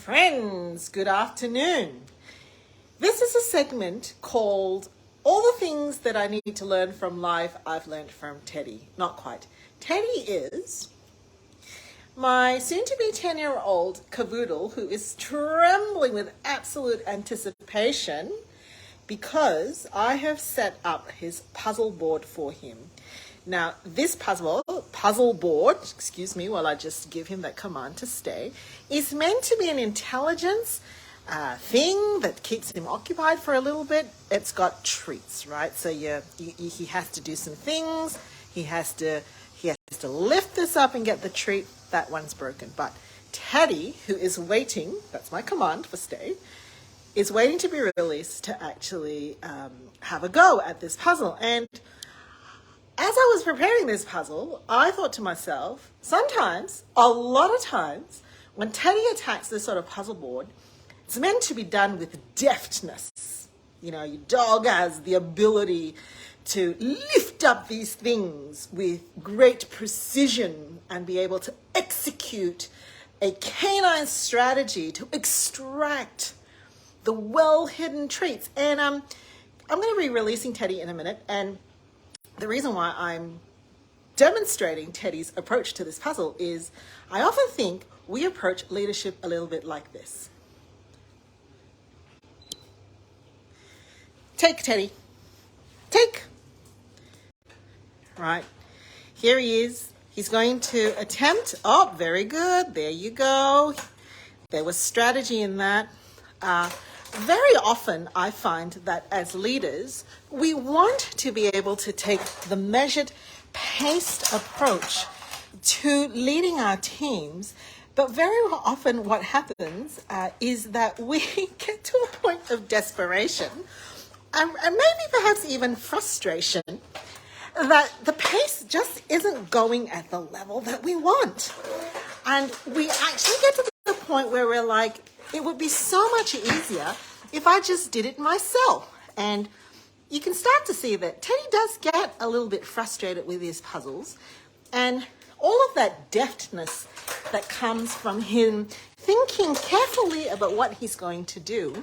Friends, good afternoon. This is a segment called All the Things That I Need to Learn from Life I've Learned from Teddy. Not quite. Teddy is my soon-to-be 10-year-old cavoodle who is trembling with absolute anticipation because I have set up his puzzle board for him. Now, this puzzle board, while I just give him that command to stay, is meant to be an intelligence thing that keeps him occupied for a little bit. It's got treats, right? So he has to do some things. He has to lift this up and get the treat. That one's broken. But Teddy, who is waiting, that's my command for stay, is waiting to be released to actually have a go at this puzzle. And as I was preparing this puzzle, I thought to myself, sometimes, a lot of times, when Teddy attacks this sort of puzzle board, it's meant to be done with deftness. You know, your dog has the ability to lift up these things with great precision and be able to execute a canine strategy to extract the well-hidden treats. And I'm going to be releasing Teddy in a minute, and the reason why I'm demonstrating Teddy's approach to this puzzle is I often think we approach leadership a little bit like this. Take, Teddy. Take. Right. Here he is. He's going to attempt. Oh, very good. There you go. There was strategy in that. Very often I find that as leaders, we want to be able to take the measured, paced approach to leading our teams. But very often what happens is that we get to a point of desperation and maybe perhaps even frustration that the pace just isn't going at the level that we want. And we actually get to the point where we're like, it would be so much easier if I just did it myself. And you can start to see that Teddy does get a little bit frustrated with his puzzles. And all of that deftness that comes from him thinking carefully about what he's going to do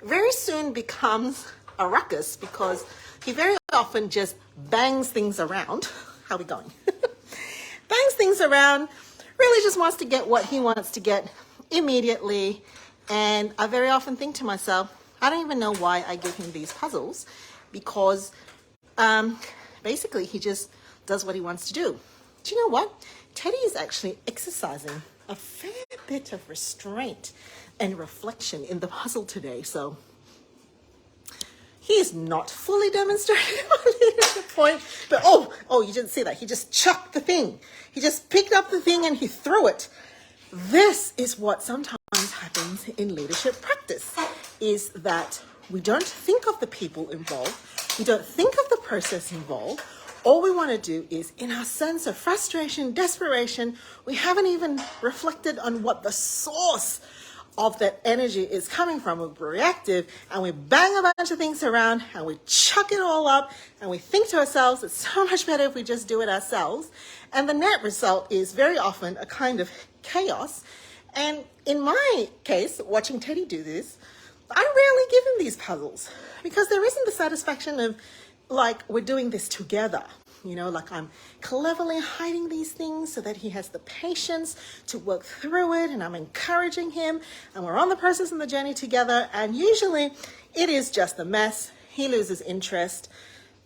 very soon becomes a ruckus because he very often just bangs things around. How are we going? Bangs things around, really just wants to get what he wants to get immediately. And I very often think to myself, I don't even know why I give him these puzzles because basically he just does what he wants to do. Do you know what? Teddy is actually exercising a fair bit of restraint and reflection in the puzzle today. So he is not fully demonstrating my leadership point, but oh, you didn't see that. He just chucked the thing. He just picked up the thing and he threw it. This is what sometimes happens in leadership practice, is that we don't think of the people involved. We don't think of the process involved. All we want to do is, in our sense of frustration, desperation, we haven't even reflected on what the source of that energy is coming from. We're reactive and we bang a bunch of things around and we chuck it all up and we think to ourselves, it's so much better if we just do it ourselves. And the net result is very often a kind of chaos. And in my case, watching Teddy do this, I rarely give him these puzzles because there isn't the satisfaction of like we're doing this together. You know, like I'm cleverly hiding these things so that he has the patience to work through it, and I'm encouraging him and we're on the process and the journey together. And usually it is just a mess. He loses interest.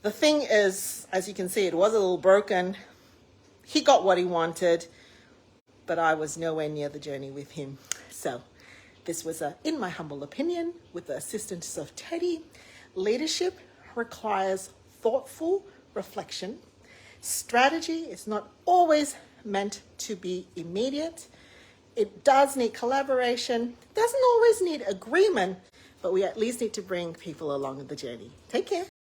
The thing is, as you can see, it was a little broken. He got what he wanted, but I was nowhere near the journey with him. So this was, in my humble opinion, with the assistance of Teddy, leadership requires thoughtful reflection. Strategy is not always meant to be immediate. It does need collaboration. It doesn't always need agreement, but we at least need to bring people along the journey. Take care.